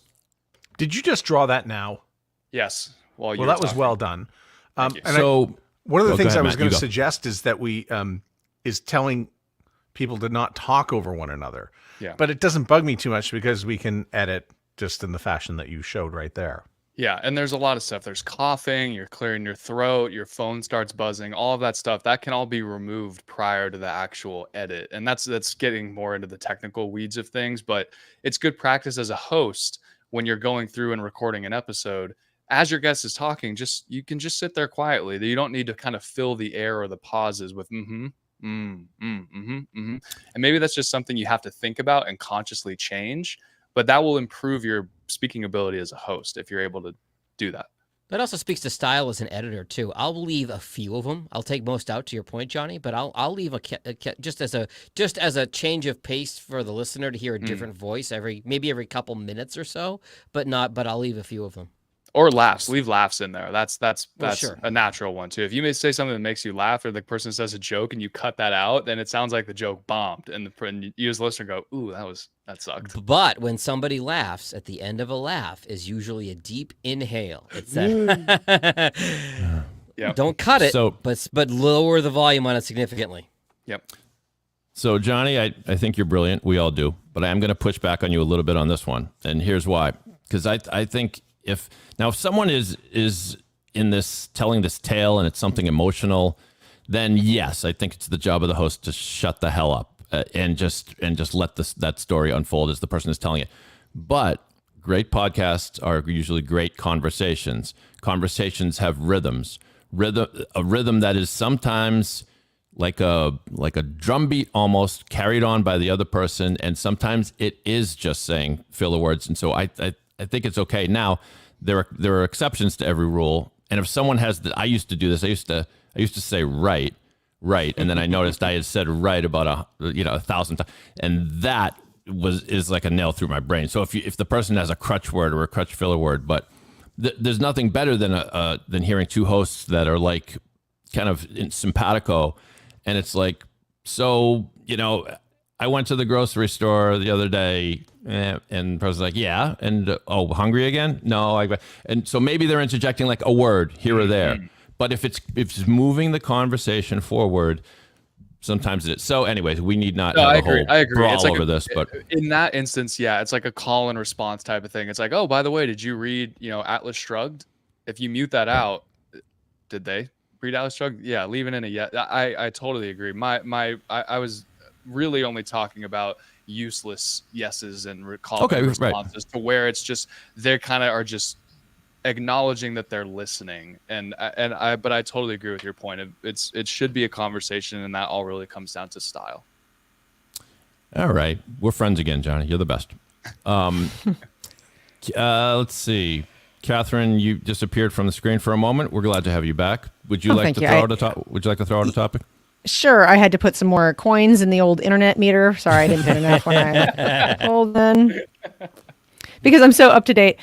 Did you just draw that now? Yes. Well, that was well done. Thank you. One of the things I was going to Matt, suggest is that we is telling people to not talk over one another. Yeah. But it doesn't bug me too much because we can edit just in the fashion that you showed right there. Yeah, and there's a lot of stuff. There's coughing, you're clearing your throat, your phone starts buzzing, all of that stuff. That can all be removed prior to the actual edit. And that's getting more into the technical weeds of things, but it's good practice as a host when you're going through and recording an episode. As your guest is talking, you can just sit there quietly. You don't need to kind of fill the air or the pauses with and maybe that's just something you have to think about and consciously change, but that will improve your speaking ability as a host if you're able to do that. That also speaks to style as an editor too. I'll leave a few of them. I'll take most out, to your point, Johnny. But I'll leave just as a change of pace for the listener to hear a different voice every couple minutes or so. But I'll leave a few of them. Or laughs. Leave laughs in there. That's sure. a natural one too. If you may say something that makes you laugh, or the person says a joke and you cut that out, then it sounds like the joke bombed, and you as a listener go, "Ooh, that sucked." But when somebody laughs, at the end of a laugh is usually a deep inhale. It's that. Yep. Don't cut it, So- but lower the volume on it significantly. Yep. So, Johnny, I think you're brilliant. We all do. But I am going to push back on you a little bit on this one. And here's why. Because I think if someone is in this, telling this tale, and it's something emotional, then yes, I think it's the job of the host to shut the hell up and just let that story unfold as the person is telling it. But great podcasts are usually great conversations. Conversations have rhythms. A rhythm that is sometimes like a drum beat almost, carried on by the other person, and sometimes it is just saying filler words. And so I think it's okay. Now there are exceptions to every rule, and if someone has I used to do this. I used to say right, and then I noticed I had said right about 1,000 times, and that is like a nail through my brain. So if the person has a crutch word or a crutch filler word, but there's nothing better than hearing two hosts that are like kind of simpatico. And it's like, so, I went to the grocery store the other day, and the person's like, yeah. And, hungry again? No. And so maybe they're interjecting like a word here or there. But if it's moving the conversation forward, sometimes it is. So anyways, we need not have a whole brawl it's like over this. But in that instance, yeah, it's like a call and response type of thing. It's like, oh, by the way, did you read, Atlas Shrugged? If you mute that out, did they read Atlas Shrugged? Yeah, leave it in a yeah. I totally agree. I was really only talking about useless yeses and call and responses to where it's just they kind of are just acknowledging that they're listening, but I totally agree with your point. It should be a conversation, and that all really comes down to style. All right, we're friends again, Johnny. You're the best. Let's see, Catherine, you disappeared from the screen for a moment. We're glad to have you back. Would you like to throw out a topic? Sure. I had to put some more coins in the old internet meter. Sorry, I didn't put enough when I pulled in. Because I'm so up to date.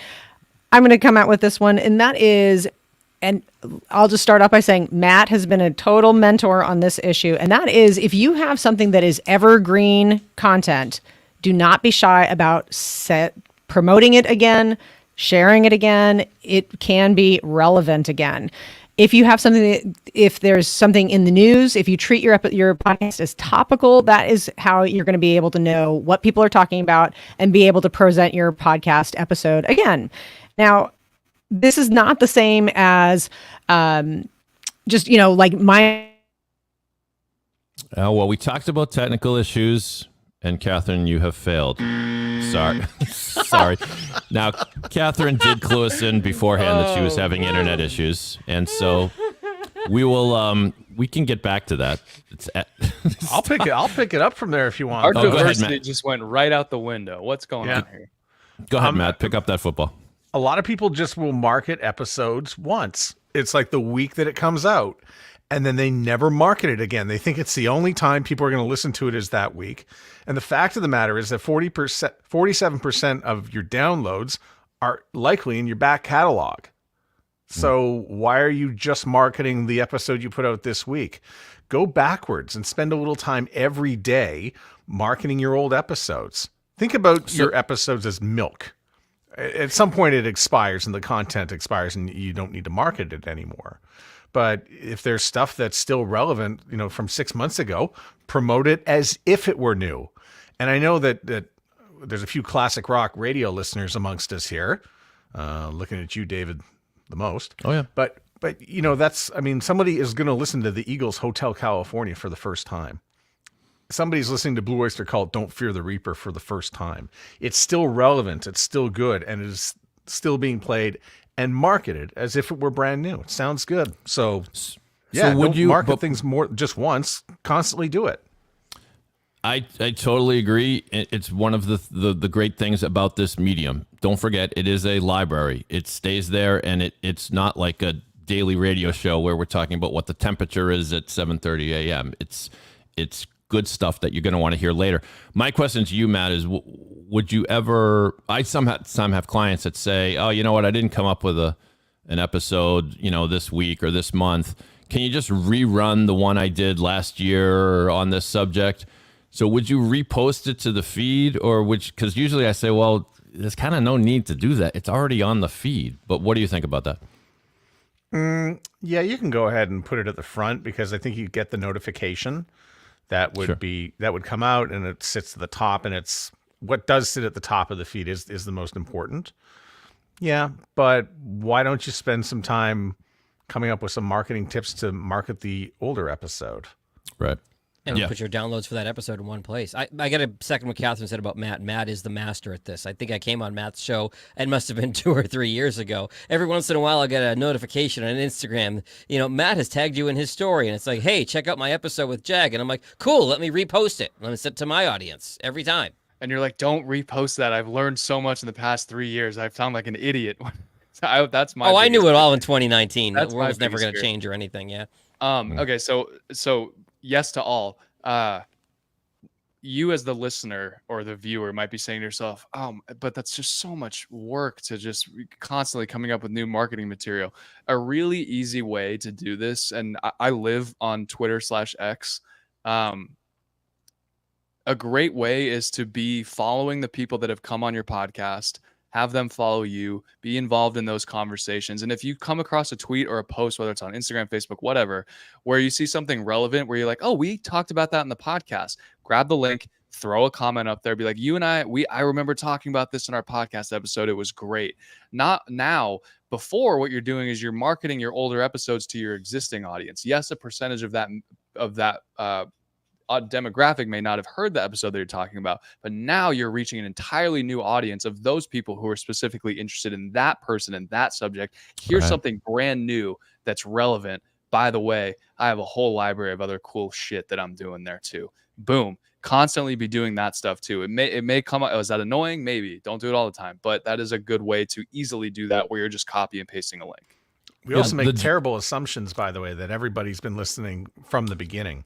I'm going to come out with this one, and that is, and I'll just start off by saying Matt has been a total mentor on this issue, and that is, if you have something that is evergreen content, do not be shy about promoting it again, sharing it again. It can be relevant again. If you have something, if there's something in the news, if you treat your podcast as topical, that is how you're going to be able to know what people are talking about and be able to present your podcast episode again. Now, this is not the same as just, like my. Well, we talked about technical issues, and Catherine, you have failed. Sorry. Now, Catherine did clue us in beforehand that she was having internet issues, and so we can get back to that. I'll pick it up from there if you want. Our go ahead, diversity Matt. just went right out the window. What's going on here? Go ahead, Matt. Pick up that football. A lot of people just will market episodes once. It's like the week that it comes out, and then they never market it again. They think it's the only time people are going to listen to it is that week. And the fact of the matter is that 47% of your downloads are likely in your back catalog. So why are you just marketing the episode you put out this week? Go backwards and spend a little time every day marketing your old episodes. Think about your episodes as milk. At some point it expires and the content expires and you don't need to market it anymore. But if there's stuff that's still relevant, from 6 months ago, promote it as if it were new. And I know that there's a few classic rock radio listeners amongst us here. Looking at you, David, the most. Oh yeah. But somebody is going to listen to the Eagles Hotel California for the first time. Somebody's listening to Blue Oyster Cult Don't Fear the Reaper for the first time. It's still relevant. It's still good. And it is still being played and marketed as if it were brand new. It sounds good. So would you market things more just once, constantly do it. I totally agree. It's one of the great things about this medium. Don't forget, it is a library. It stays there, and it's not like a daily radio show where we're talking about what the temperature is at 7:30 a.m. It's good stuff that you're going to want to hear later. My question to you, Matt, is would you ever, I some have clients that say, oh, you know what, I didn't come up with an episode, this week or this month. Can you just rerun the one I did last year on this subject? So would you repost it to the feed, or because usually I say, well, there's kind of no need to do that. It's already on the feed. But what do you think about that? Yeah, you can go ahead and put it at the front, because I think you get the notification that would come out, and it sits at the top, and it's what does sit at the top of the feed is the most important. Yeah, but why don't you spend some time coming up with some marketing tips to market the older episode? Right. And put your downloads for that episode in one place. I got to second what Catherine said about Matt. Matt is the master at this. I think I came on Matt's show, it must have been 2 or 3 years ago. Every once in a while, I get a notification on Instagram. Matt has tagged you in his story, and it's like, hey, check out my episode with Jag. And I'm like, cool, let me repost it. Let me send it to my audience every time. And you're like, don't repost that. I've learned so much in the past 3 years. I've sound like an idiot. That's my. I knew it all in 2019. That's the world's never going to change or anything. Yeah. Okay. So yes to all. You as the listener or the viewer might be saying to yourself, but that's just so much work to just constantly coming up with new marketing material. A really easy way to do this, and I live on Twitter/X. A great way is to be following the people that have come on your podcast, have them follow you, be involved in those conversations. And if you come across a tweet or a post, whether it's on Instagram, Facebook, whatever, where you see something relevant, where you're like, oh, we talked about that in the podcast, grab the link, throw a comment up there, be like, you and I remember talking about this in our podcast episode. It was great. Not now. Before, what you're doing is you're marketing your older episodes to your existing audience. Yes, a percentage of that demographic may not have heard the episode that you're talking about, but now you're reaching an entirely new audience of those people who are specifically interested in that person and that subject. Here's something brand new that's relevant. By the way, I have a whole library of other cool shit that I'm doing there too. Boom. Constantly be doing that stuff too. It may come out. Is that annoying? Maybe. Don't do it all the time, but that is a good way to easily do that, where you're just copy and pasting a link. We also make terrible assumptions, by the way, that everybody's been listening from the beginning.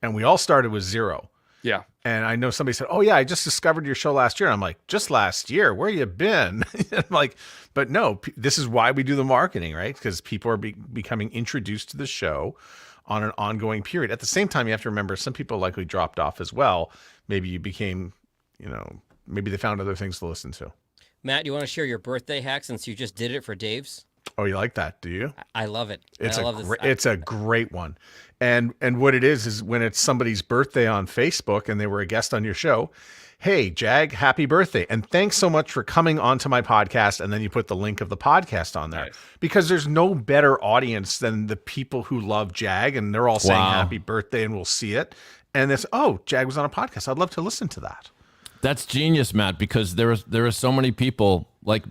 And we all started with 0. Yeah. And I know somebody said, oh, yeah, I just discovered your show last year. And I'm like, just last year? Where you been? I'm like, but no, this is why we do the marketing, right? Because people are becoming introduced to the show on an ongoing period. At the same time, you have to remember some people likely dropped off as well. Maybe you became, maybe they found other things to listen to. Matt, you want to share your birthday hack since you just did it for Dave's? Oh, you like that? Do you? I love it. It's a great one. And what it is when it's somebody's birthday on Facebook and they were a guest on your show, hey, Jag, happy birthday. And thanks so much for coming onto my podcast. And then you put the link of the podcast on there. Nice. Because there's no better audience than the people who love Jag, and they're all saying happy birthday and we'll see it. And it's, oh, Jag was on a podcast. I'd love to listen to that. That's genius, Matt, because there are so many people, like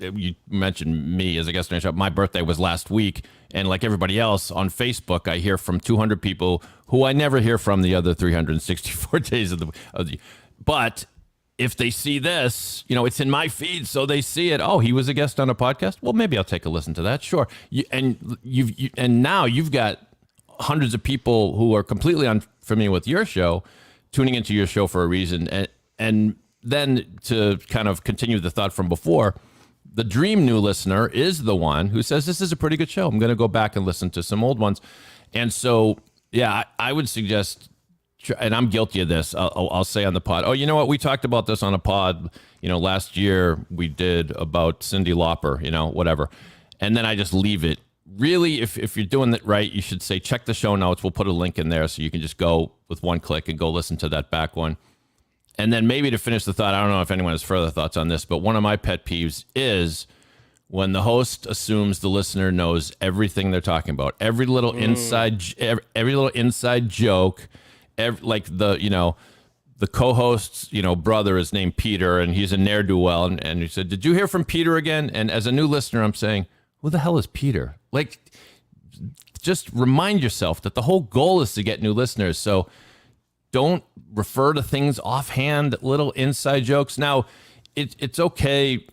you mentioned me as a guest on your show. My birthday was last week, and like everybody else on Facebook, I hear from 200 people who I never hear from the other 364 days of the. But if they see this, it's in my feed, so they see it. Oh, he was a guest on a podcast. Well, maybe I'll take a listen to that. Sure. And now you've got hundreds of people who are completely unfamiliar with your show, tuning into your show for a reason. And then to kind of continue the thought from before, the dream new listener is the one who says, this is a pretty good show. I'm going to go back and listen to some old ones. And so, yeah, I would suggest, and I'm guilty of this, I'll say on the pod, oh, you know what? We talked about this on a pod, last year we did about Cyndi Lauper, whatever. And then I just leave it. Really, if you're doing it right, you should say, check the show notes. We'll put a link in there so you can just go with one click and go listen to that back one. And then maybe to finish the thought, I don't know if anyone has further thoughts on this, but one of my pet peeves is when the host assumes the listener knows everything they're talking about. Every little inside joke, like the co-host's, brother is named Peter and he's a ne'er-do-well. And he said, did you hear from Peter again? And as a new listener, I'm saying, who the hell is Peter? Like, just remind yourself that the whole goal is to get new listeners. So don't refer to things offhand, little inside jokes. Now, it's okay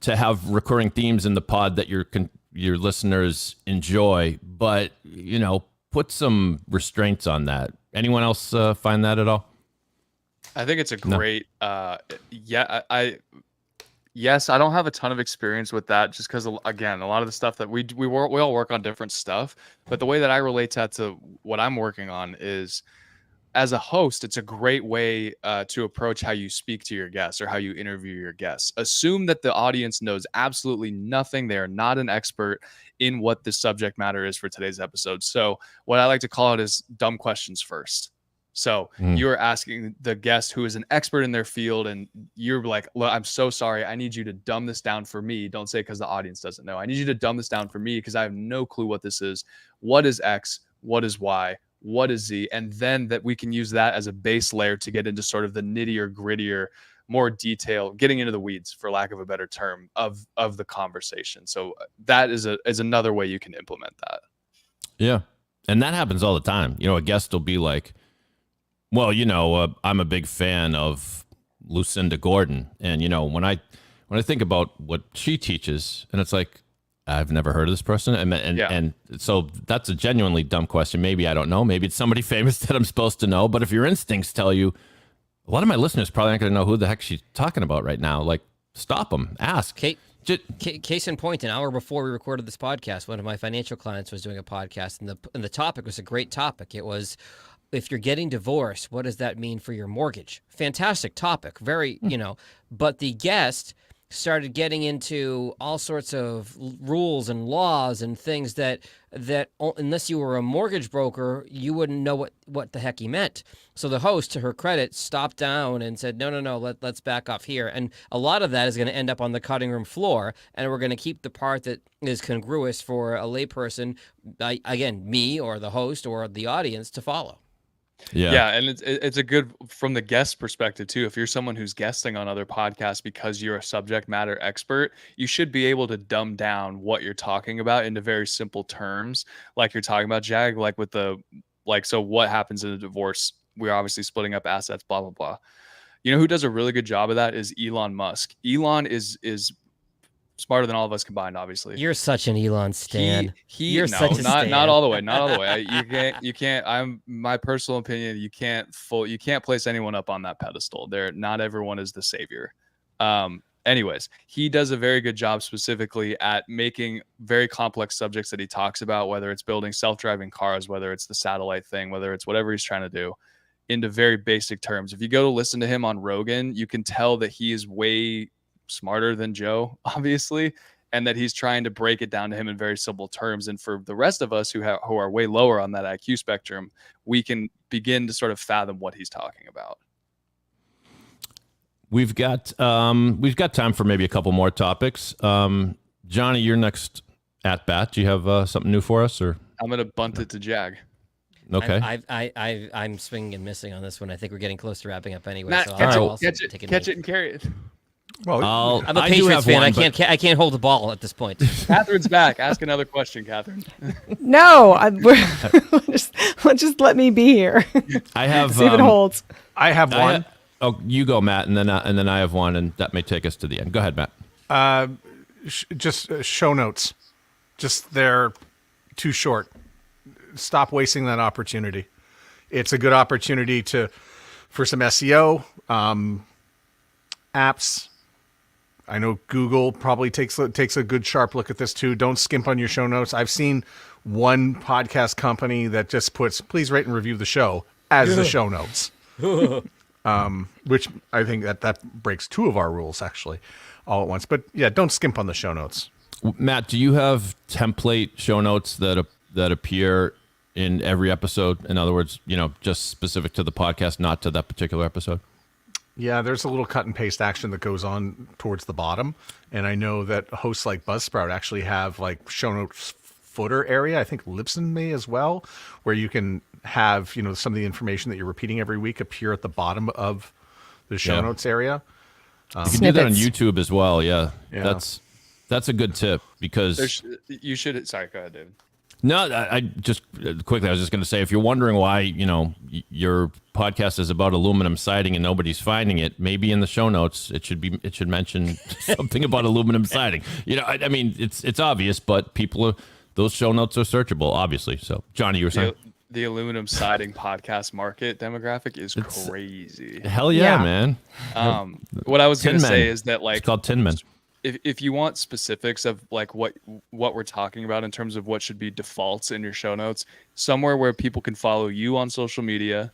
to have recurring themes in the pod that your listeners enjoy, but put some restraints on that. Anyone else find that at all? I think it's a great, yes, I don't have a ton of experience with that just because, again, a lot of the stuff that we all work on different stuff. But the way that I relate that to what I'm working on is, as a host, it's a great way to approach how you speak to your guests or how you interview your guests. Assume that the audience knows absolutely nothing. They are not an expert in what the subject matter is for today's episode. So what I like to call it is dumb questions first. So you're asking the guest who is an expert in their field, and you're like, look, I'm so sorry. I need you to dumb this down for me. Don't say because the audience doesn't know. I need you to dumb this down for me because I have no clue what this is. What is X? What is Y? What is Z? And then that we can use that as a base layer to get into sort of the nittier, grittier, more detail, getting into the weeds, for lack of a better term, of the conversation. So that is another way you can implement that. Yeah. And that happens all the time. A guest will be like, well, I'm a big fan of Lucinda Gordon. And, when I think about what she teaches, and it's like, I've never heard of this person. And so that's a genuinely dumb question. Maybe I don't know. Maybe it's somebody famous that I'm supposed to know. But if your instincts tell you, a lot of my listeners probably aren't going to know who the heck she's talking about right now. Like, stop them. Ask. Case in point, an hour before we recorded this podcast, one of my financial clients was doing a podcast, and the topic was a great topic. It was, if you're getting divorced, what does that mean for your mortgage? Fantastic topic. Very, but the guest started getting into all sorts of rules and laws and things that unless you were a mortgage broker, you wouldn't know what the heck he meant. So the host, to her credit, stopped down and said, no, let's back off here. And a lot of that is going to end up on the cutting room floor, and we're going to keep the part that is congruous for a layperson, again, me or the host or the audience, to follow. Yeah, and it's a good, from the guest perspective too. If you're someone who's guesting on other podcasts because you're a subject matter expert, you should be able to dumb down what you're talking about into very simple terms, like you're talking about, Jag, like with so what happens in a divorce? We're obviously splitting up assets, blah blah blah. Who does a really good job of that is Elon Musk. Elon is smarter than all of us combined, obviously. You're such an Elon stan. You're such a stan. Not all the way. Not all the way. You can't. I'm my personal opinion. You can't place anyone up on that pedestal. Not everyone is the savior. Anyways, he does a very good job specifically at making very complex subjects that he talks about, whether it's building self-driving cars, whether it's the satellite thing, whether it's whatever he's trying to do, into very basic terms. If you go to listen to him on Rogan, you can tell that he is way smarter than Joe, obviously, and that he's trying to break it down to him in very simple terms. And for the rest of us who are way lower on that IQ spectrum, we can begin to sort of fathom what he's talking about. We've got time for maybe a couple more topics. Johnny, you're next at bat. Do you have something new for us, or I'm gonna bunt it to Jag? Okay. I'm swinging and missing on this one. I think we're getting close to wrapping up anyway. Matt, So catch it and carry it. Well, I'm a Patriots fan. I can't hold the ball at this point. Catherine's back. Ask another question, Catherine. No, just let me be here. I have. See if it holds. I have one. You go, Matt, and then I have one, and that may take us to the end. Go ahead, Matt. Just show notes. Just they're too short. Stop wasting that opportunity. It's a good opportunity for some SEO apps. I know Google probably takes a good sharp look at this too. Don't skimp on your show notes. I've seen one podcast company that just puts, please rate and review the show as the show notes. Which I think that breaks two of our rules actually all at once. But yeah, don't skimp on the show notes. Matt, do you have template show notes that appear in every episode? In other words, just specific to the podcast, not to that particular episode? Yeah, there's a little cut and paste action that goes on towards the bottom. And I know that hosts like Buzzsprout actually have like show notes footer area. I think Libsyn may as well, where you can have, some of the information that you're repeating every week appear at the bottom of the show notes area. You can do that on YouTube as well. Yeah. That's a good tip because you should. Sorry, go ahead, David. No, I just quickly, I was just going to say, if you're wondering why, your podcast is about aluminum siding and nobody's finding it, maybe in the show notes, it should mention something about aluminum siding. I mean, it's obvious, but those show notes are searchable, obviously. So Johnny, you were saying? the aluminum siding podcast market demographic is crazy. Hell yeah, Yeah. man. What I was going Tin to say Men. is that, like, It's called Tin Men. if you want specifics of like what we're talking about in terms of what should be defaults in your show notes, somewhere where people can follow you on social media,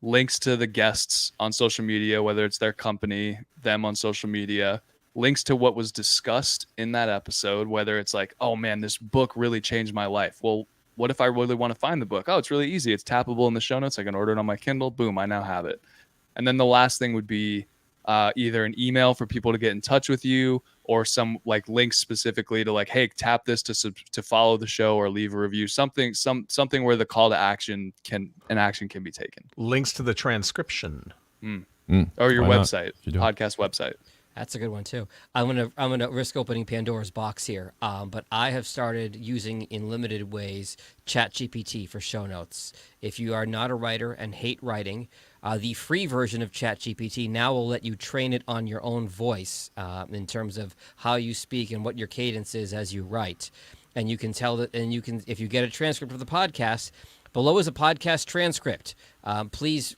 links to the guests on social media, whether it's their company, them on social media, links to what was discussed in that episode, whether it's like, oh man, this book really changed my life. Well, what if I really want to find the book? Oh, it's really easy. It's tappable in the show notes. I can order it on my Kindle. Boom, I now have it. And then the last thing would be either an email for people to get in touch with you, or some like links specifically to like, hey, tap this to follow the show or leave a review. Something where the call to action can be taken. Links to the transcription. Or your Why not? website, You do. podcast website. That's a good one too. I'm gonna risk opening Pandora's box here, but I have started using in limited ways ChatGPT for show notes. If you are not a writer and hate writing, the free version of ChatGPT now will let you train it on your own voice in terms of how you speak and what your cadence is as you write, and you can tell that. And you can, if you get a transcript of the podcast. Below is a podcast transcript. Please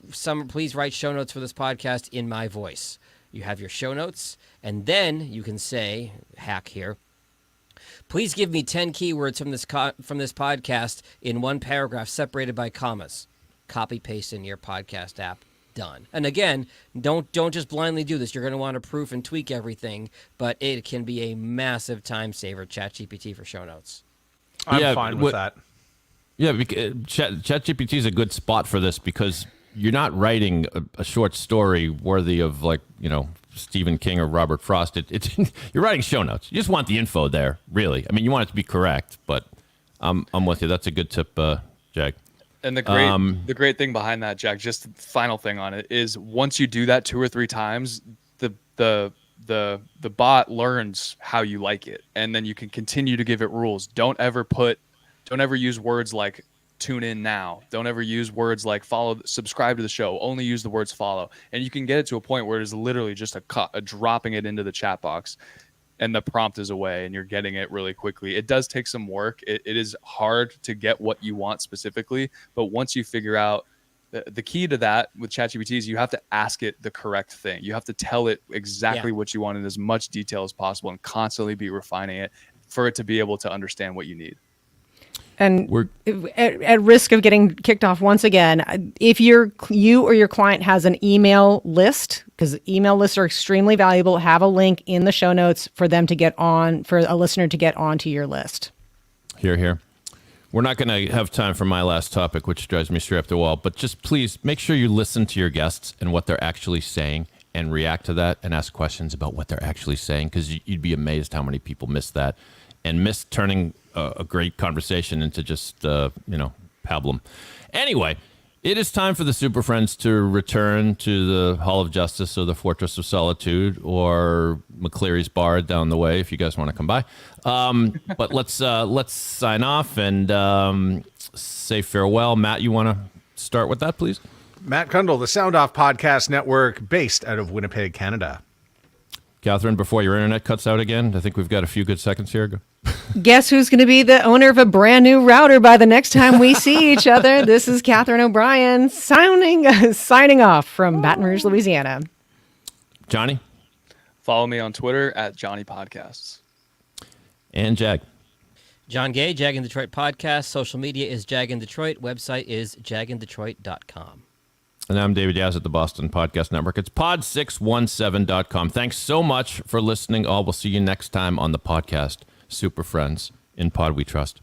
write show notes for this podcast in my voice. You have your show notes, and then you can say, hack here, please give me 10 keywords from this podcast in one paragraph separated by commas. Copy paste in your podcast app. Done. And again, don't just blindly do this. You're going to want to proof and tweak everything, but it can be a massive time saver. ChatGPT for show notes. I'm fine with that. Yeah, ChatGPT is a good spot for this because you're not writing a short story worthy of, like, Stephen King or Robert Frost. It's you're writing show notes. You just want the info there, really. I mean, you want it to be correct, but I'm with you. That's a good tip, Jag. And the great thing behind that, Jack, just the final thing on it is once you do that 2 or 3 times, the bot learns how you like it, and then you can continue to give it rules. Don't ever use words like tune in now. Don't ever use words like subscribe to the show. Only use the words follow. And you can get it to a point where it is literally just a dropping it into the chat box, and the prompt is away and you're getting it really quickly. It does take some work. It is hard to get what you want specifically, but once you figure out the key to that with ChatGPT is you have to ask it the correct thing. You have to tell it exactly what you want in as much detail as possible and constantly be refining it for it to be able to understand what you need. And at risk of getting kicked off once again, if you or your client has an email list, because email lists are extremely valuable, have a link in the show notes for them to get on, for a listener to get onto your list. Here. We're not going to have time for my last topic, which drives me straight up the wall, but just please make sure you listen to your guests and what they're actually saying and react to that and ask questions about what they're actually saying, because you'd be amazed how many people miss that and miss turning a great conversation into just, pablum. Anyway, it is time for the Super Friends to return to the Hall of Justice or the Fortress of Solitude or McCleary's Bar down the way if you guys want to come by. But let's sign off and say farewell. Matt, you want to start with that, please? Matt Kundle, the Sound Off Podcast Network, based out of Winnipeg, Canada. Catherine, before your internet cuts out again, I think we've got a few good seconds here. Go. Guess who's going to be the owner of a brand new router by the next time we see each other? This is Catherine O'Brien signing off from Baton Rouge, Louisiana. Johnny? Follow me on Twitter at Johnny Podcasts. And Jag? John Gay, Jag in Detroit Podcast. Social media is Jag in Detroit. Website is jagindetroit.com. And I'm David Yaz at the Boston Podcast Network. It's pod617.com. Thanks so much for listening. All. We'll see you next time on the podcast Super Friends. In Pod We Trust.